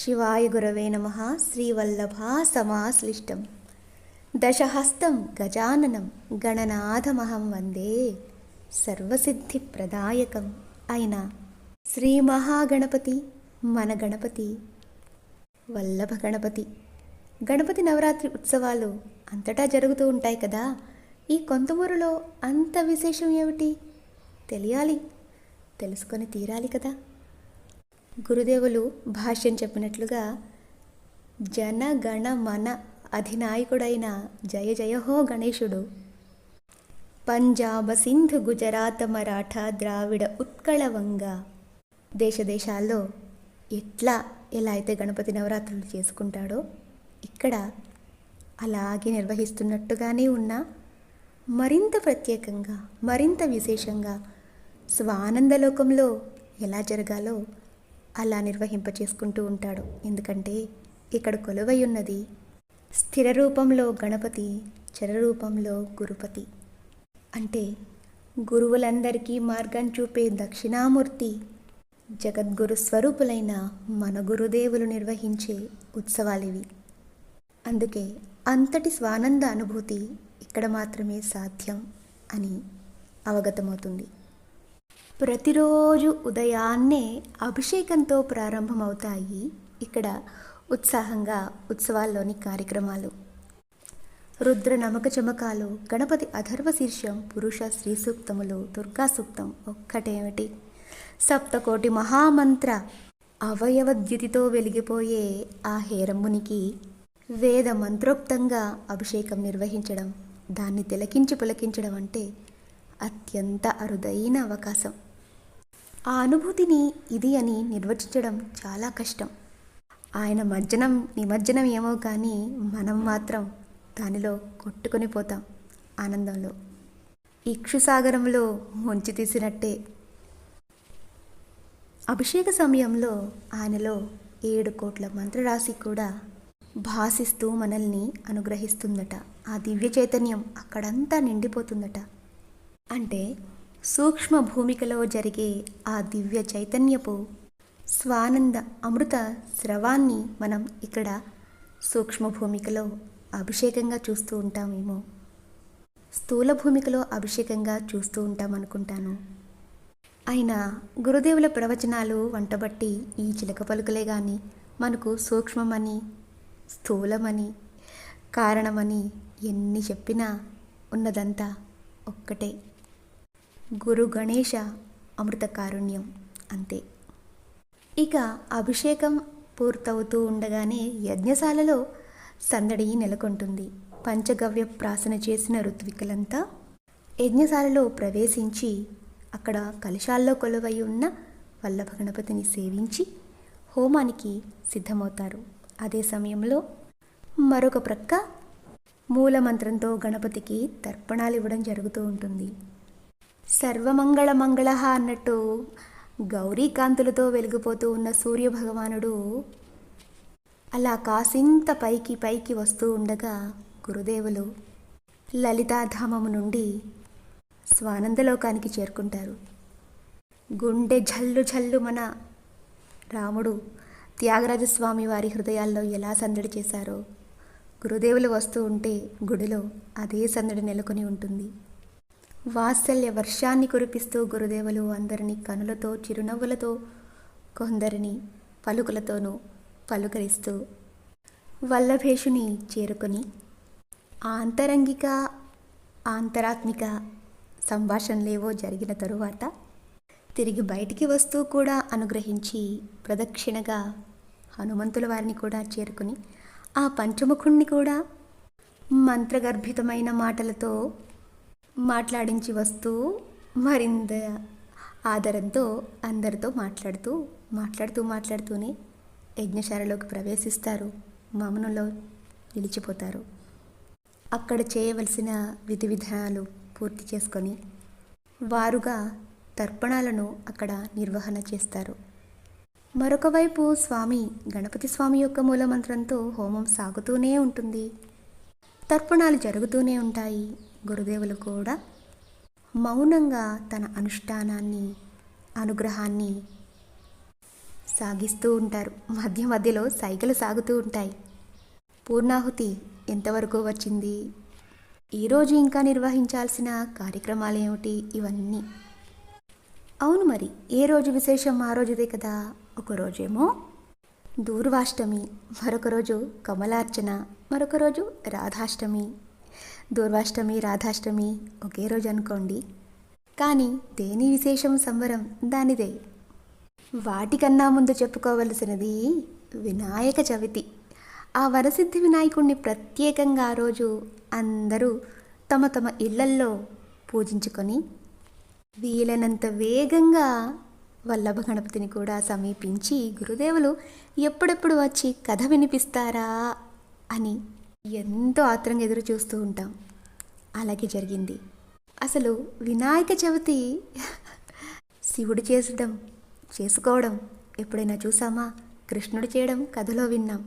శివాయ గురవే నమః. శ్రీవల్లభా సమాశ్లిష్టం దశహస్తం గజాననం గణనాథమహం వందే సర్వసిద్ధిప్రదాయకం అయిన శ్రీ మహాగణపతి మన గణపతి వల్లభ గణపతి. గణపతి నవరాత్రి ఉత్సవాలు అంతటా జరుగుతూ ఉంటాయి కదా. ఈ కొంతమూరులో అంత విశేషం ఏమిటి తెలియాలి, తెలుసుకొని తీరాలి కదా. గురుదేవులు భాష్యం చెప్పినట్లుగా జనగణ మన అధినాయకుడైన జయ జయ హో గణేశుడు పంజాబ్, సింధు, గుజరాత్, మరాఠా, ద్రావిడ, ఉత్కళ, వంగ దేశాల్లో ఎలా అయితే గణపతి నవరాత్రులు చేసుకుంటాడో ఇక్కడ అలాగే నిర్వహిస్తున్నట్టుగానే ఉన్నా మరింత ప్రత్యేకంగా, మరింత విశేషంగా స్వానందలోకంలో ఎలా జరగాలో అలా నిర్వహింపచేసుకుంటూ ఉంటాడు. ఎందుకంటే ఇక్కడ కొలువై ఉన్నది స్థిర రూపంలో గణపతి, చరరూపంలో గురుపతి. అంటే గురువులందరికీ మార్గం చూపే దక్షిణామూర్తి, జగద్గురు స్వరూపులైన మన గురుదేవులు నిర్వహించే ఉత్సవాలివి. అందుకే అంతటి స్వానంద అనుభూతి ఇక్కడ మాత్రమే సాధ్యం అని అవగతమవుతుంది. ప్రతిరోజు ఉదయాన్నే అభిషేకంతో ప్రారంభమవుతాయి ఇక్కడ ఉత్సాహంగా ఉత్సవాల్లోని కార్యక్రమాలు. రుద్ర నమక చమకాలు, గణపతి అథర్వ శీర్షం, పురుష శ్రీ సూక్తములు, దుర్గా సూక్తం ఒక్కటేమిటి, సప్తకోటి మహామంత్ర అవయవద్యుతితో వెలిగిపోయే ఆ హేరమ్మునికి వేద మంత్రోక్తంగా అభిషేకం నిర్వహించడం, దాన్ని తిలకించి పులకించడం అంటే అత్యంత అరుదైన అవకాశం. ఆ అనుభూతిని ఇది అని నిర్వచించడం చాలా కష్టం. ఆయన నిమజ్జనం ఏమో కానీ మనం మాత్రం దానిలో కొట్టుకొని పోతాం ఆనందంలో. ఇక్షుసాగరంలో ముంచి తీసినట్టే అభిషేక సమయంలో ఆయనలో 7 కోట్ల మంత్రరాశి కూడా భాసిస్తూ మనల్ని అనుగ్రహిస్తుందట. ఆ దివ్య చైతన్యం అక్కడంతా నిండిపోతుందట. అంటే సూక్ష్మ భూమికలో జరిగే ఆ దివ్య చైతన్యపు స్వానంద అమృత స్రవాన్ని మనం ఇక్కడ సూక్ష్మ భూమికలో అభిషేకంగా చూస్తూ ఉంటామేమో, స్థూల భూమికలో అభిషేకంగా చూస్తూ ఉంటామనుకుంటాను. అయినా గురుదేవుల ప్రవచనాలు వంటబట్టి ఈ చిలక పలుకులే కానీ మనకు సూక్ష్మమని, స్థూలమని, కారణమని ఎన్ని చెప్పినా ఉన్నదంతా ఒక్కటే, గురు గణేశ అమృత కారుణ్యం అంతే. ఇక అభిషేకం పూర్తవుతూ ఉండగానే యజ్ఞశాలలో సందడి నెలకొంటుంది. పంచగవ్య ప్రాసన చేసిన ఋత్వికులంతా యజ్ఞశాలలో ప్రవేశించి అక్కడ కలశాల్లో కొలువై ఉన్న వల్లభ గణపతిని సేవించి హోమానికి సిద్ధమవుతారు. అదే సమయంలో మరొక ప్రక్క మూలమంత్రంతో గణపతికి తర్పణాలు ఇవ్వడం జరుగుతూ ఉంటుంది. సర్వమంగళ మంగళ అన్నట్టు గౌరీకాంతులతో వెలిగిపోతూ ఉన్న సూర్యభగవానుడు అలా కాసింత పైకి వస్తూ ఉండగా గురుదేవులు లలితాధామము నుండి స్వానందలోకానికి చేరుకుంటారు. గుండె జల్లు మన రాముడు త్యాగరాజస్వామి వారి హృదయాల్లో ఎలా సందడి చేశారో గురుదేవులు వస్తూ ఉంటే గుడిలో అదే సందడి నెలకొని ఉంటుంది. వాత్సల్య వర్షాన్ని కురిపిస్తూ గురుదేవులు అందరినీ కనులతో, చిరునవ్వులతో, కొందరిని పలుకులతోనూ పలుకరిస్తూ వల్లభేషుని చేరుకొని ఆంతరంగిక ఆంతరాత్మిక సంభాషణలేవో జరిగిన తరువాత తిరిగి బయటికి వస్తూ కూడా అనుగ్రహించి ప్రదక్షిణగా హనుమంతుల వారిని కూడా చేరుకుని ఆ పంచముఖుణ్ణి కూడా మంత్రగర్భితమైన మాటలతో మాట్లాడించి వస్తూ మరింత ఆదరంతో అందరితో మాట్లాడుతూనే యజ్ఞశాలలోకి ప్రవేశిస్తారు. మౌనంలో నిలిచిపోతారు. అక్కడ చేయవలసిన విధి విధానాలు పూర్తి చేసుకొని వారుగా తర్పణాలను అక్కడ నిర్వహణ చేస్తారు. మరొక వైపు గణపతి స్వామి యొక్క మూలమంత్రంతో హోమం సాగుతూనే ఉంటుంది. తర్పణాలు జరుగుతూనే ఉంటాయి. గురుదేవులు కూడా మౌనంగా తన అనుష్ఠానాన్ని, అనుగ్రహాన్ని సాగిస్తూ ఉంటారు. మధ్య మధ్యలో సైగలు సాగుతూ ఉంటాయి. పూర్ణాహుతి ఎంతవరకు వచ్చింది, ఈరోజు ఇంకా నిర్వహించాల్సిన కార్యక్రమాలు ఏమిటి, ఇవన్నీ. అవును, మరి ఏ రోజు విశేషం ఆ రోజుదే కదా. ఒకరోజేమో దూర్వాష్టమి, మరొక రోజు కమలార్చన, మరొక రోజు రాధాష్టమి. దూర్వాష్టమి రాధాష్టమి ఒకే రోజు అనుకోండి, కానీ దేని విశేషం సంబరం దానిదే. వాటికన్నా ముందు చెప్పుకోవలసినది వినాయక చవితి. ఆ వరసిద్ధి వినాయకుడిని ప్రత్యేకంగా ఆ రోజు అందరూ తమ తమ ఇళ్లల్లో పూజించుకొని వీలైనంత వేగంగా వల్లభ గణపతిని కూడా సమీపించి గురుదేవులు ఎప్పుడెప్పుడు వచ్చి కథ వినిపిస్తారా అని ఎంతో ఆత్రంగా ఎదురు చూస్తూ ఉంటాం. అలాగే జరిగింది. అసలు వినాయక చవితి శివుడు చేసుకోవడం ఎప్పుడైనా చూసామా? కృష్ణుడు చేయడం కథలో విన్నాం.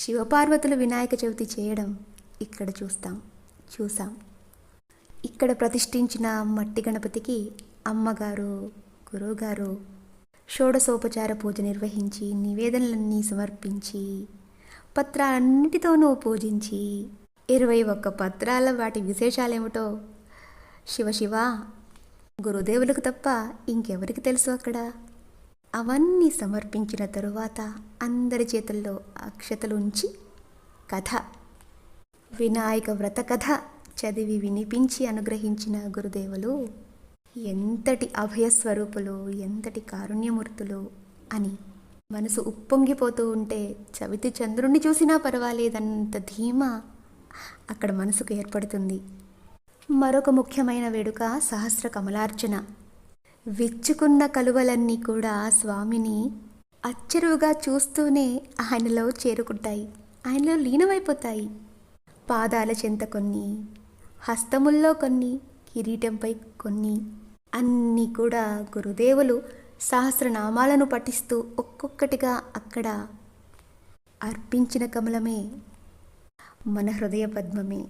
శివపార్వతులు వినాయక చవితి చేయడం ఇక్కడ చూసాం. ఇక్కడ ప్రతిష్ఠించిన మట్టి గణపతికి అమ్మగారు, గురువుగారు షోడశోపచార పూజ నిర్వహించి నివేదనలన్నీ సమర్పించి పత్రాలన్నిటితోనూ పూజించి 21 పత్రాల వాటి విశేషాలేమిటో శివ గురుదేవులకు తప్ప ఇంకెవరికి తెలుసు అక్కడ. అవన్నీ సమర్పించిన తరువాత అందరి చేతుల్లో అక్షతలు ఉంచి కథ, వినాయక వ్రత కథ చదివి వినిపించి అనుగ్రహించిన గురుదేవులు ఎంతటి అభయస్వరూపులు, ఎంతటి కారుణ్యమూర్తులు అని మనసు ఉప్పొంగిపోతూ ఉంటే చవితి చంద్రుణ్ణి చూసినా పర్వాలేదన్నంత ధీమా అక్కడ మనసుకు ఏర్పడుతుంది. మరొక ముఖ్యమైన వేడుక సహస్ర కమలార్చన. విచ్చుకున్న కలువలన్నీ కూడా స్వామిని అచ్చెరువుగా చూస్తూనే ఆయనలో చేరుకుంటాయి, ఆయనలో లీనమైపోతాయి. పాదాల చెంత కొన్ని, హస్తముల్లో కొన్ని, కిరీటంపై కొన్ని, అన్నీ కూడా గురుదేవులు సహస్రనామాలను పఠిస్తూ ఒక్కొక్కటిగా అక్కడ అర్పించిన కమలమే మన హృదయ పద్మమే.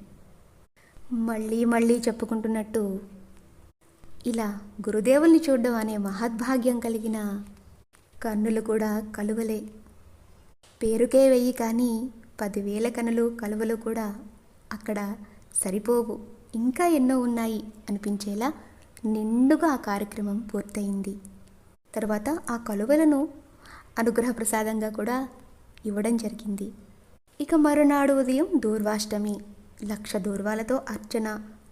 మళ్ళీ మళ్ళీ చెప్పుకుంటున్నట్టు ఇలా గురుదేవుల్ని చూడడం అనే మహద్భాగ్యం కలిగిన కన్నులు కూడా కలువలే. పేరుకే 1000 కానీ 10,000 కనులు కలువలు కూడా అక్కడ సరిపోవు, ఇంకా ఎన్నో ఉన్నాయి అనిపించేలా నిండుగా ఆ కార్యక్రమం పూర్తయింది. తర్వాత ఆ కలువలను అనుగ్రహ ప్రసాదంగా కూడా ఇవ్వడం జరిగింది. ఇక మరునాడు ఉదయం దూర్వాష్టమి. 1,00,000 దూర్వాలతో అర్చన,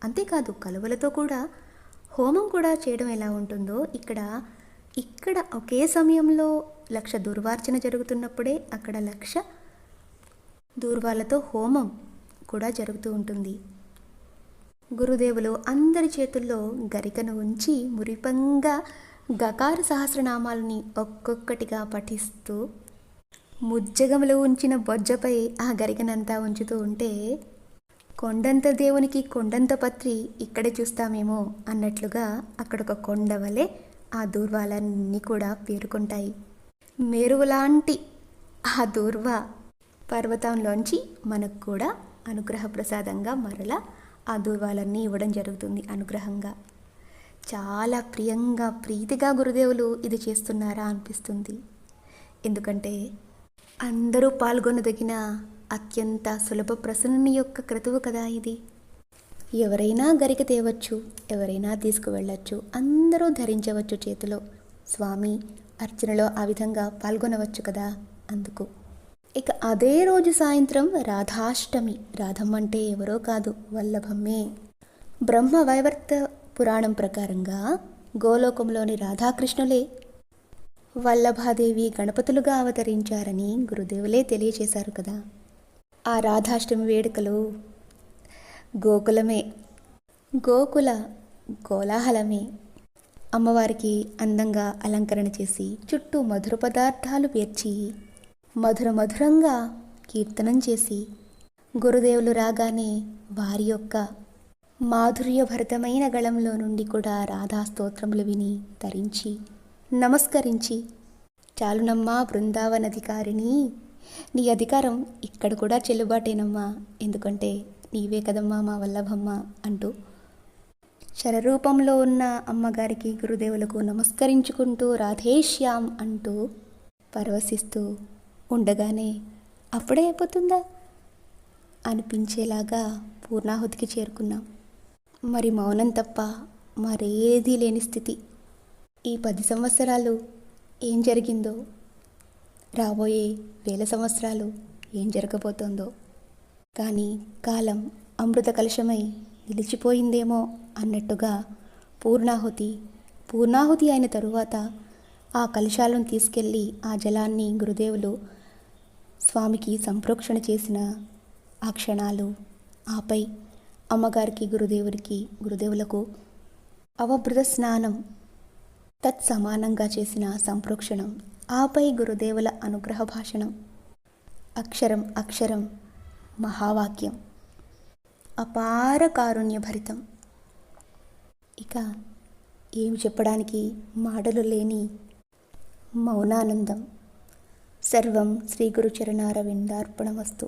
అంతేకాదు కలువలతో కూడా హోమం కూడా చేయడం ఎలా ఉంటుందో ఇక్కడ ఒకే సమయంలో 1,00,000 దూర్వార్చన జరుగుతున్నప్పుడే అక్కడ 1,00,000 దూర్వాలతో హోమం కూడా జరుగుతూ ఉంటుంది. గురుదేవులు అందరి చేతుల్లో గరికను ఉంచి మురిపంగా గకార సహస్రనామాలని ఒక్కొక్కటిగా పఠిస్తూ ముజ్జగములు ఉంచిన బొజ్జపై ఆ గరికనంతా ఉంచుతూ ఉంటే కొండంత దేవునికి కొండంత పత్రి ఇక్కడే చూస్తామేమో అన్నట్లుగా అక్కడొక కొండవలే ఆ దూర్వాలన్నీ కూడా పేరుకుంటాయి. మేరువులాంటి ఆ దూర్వ పర్వతంలోంచి మనకు కూడా అనుగ్రహ ప్రసాదంగా మరలా ఆ దూర్వాలన్నీ ఇవ్వడం జరుగుతుంది అనుగ్రహంగా. చాలా ప్రీతిగా గురుదేవులు ఇది చేస్తున్నారా అనిపిస్తుంది. ఎందుకంటే అందరూ పాల్గొనదగిన అత్యంత సులభ ప్రసన్నుని యొక్క క్రతువు కదా ఇది. ఎవరైనా గరిక తేవచ్చు, ఎవరైనా తీసుకువెళ్ళచ్చు, అందరూ ధరించవచ్చు చేతిలో. స్వామి అర్చనలో ఆ విధంగా పాల్గొనవచ్చు కదా. అందుకు ఇక అదే రోజు సాయంత్రం రాధాష్టమి. రాధమ్మ అంటే ఎవరో కాదు, వల్లభమ్మే. బ్రహ్మ వైవర్త పురాణం ప్రకారంగా గోలోకంలోని రాధాకృష్ణులే వల్లభాదేవి గణపతులుగా అవతరించారని గురుదేవులే తెలియచేశారు కదా. ఆ రాధాష్టమి వేడుకలు గోకుల కోలాహలమే. అమ్మవారికి అందంగా అలంకరణ చేసి చుట్టూ మధుర పదార్థాలు పేర్చి మధురంగా కీర్తనం చేసి గురుదేవులు రాగానే వారి యొక్క మాధుర్యభరితమైన గళంలో నుండి కూడా రాధా స్తోత్రములు విని తరించి నమస్కరించి, చాలునమ్మా బృందావనధికారిణి, నీ అధికారం ఇక్కడ కూడా చెల్లుబాటేనమ్మా, ఎందుకంటే నీవే కదమ్మా మా వల్లభమ్మ అంటూ శరరూపంలో ఉన్న అమ్మగారికి గురుదేవులకు నమస్కరించుకుంటూ రాధేశ్యాం అంటూ పరవశిస్తూ ఉండగానే అప్పుడే అయిపోతుందా అనిపించేలాగా పూర్ణాహుతికి చేరుకున్నాం. మరి మౌనం తప్ప మరేదీ లేని స్థితి. ఈ 10 సంవత్సరాలు ఏం జరిగిందో, రాబోయే వేల సంవత్సరాలు ఏం జరగబోతోందో, కానీ కాలం అమృత కలశమై నిలిచిపోయిందేమో అన్నట్టుగా పూర్ణాహుతి అయిన తరువాత ఆ కలశాలను తీసుకెళ్ళి ఆ జలాన్ని గురుదేవులు స్వామికి సంప్రోక్షణ చేసిన ఆ క్షణాలు, ఆపై అమ్మగారికి గురుదేవులకు అవభృత స్నానం తత్సమానంగా చేసిన సంప్రోక్షణం, ఆపై గురుదేవుల అనుగ్రహ భాషణం, అక్షరం అక్షరం మహావాక్యం, అపార కారుణ్యభరితం. ఇక ఏమి చెప్పడానికి మాటలు లేని మౌనానందం. సర్వం శ్రీ గురు చరణారవిందార్పణమస్తు.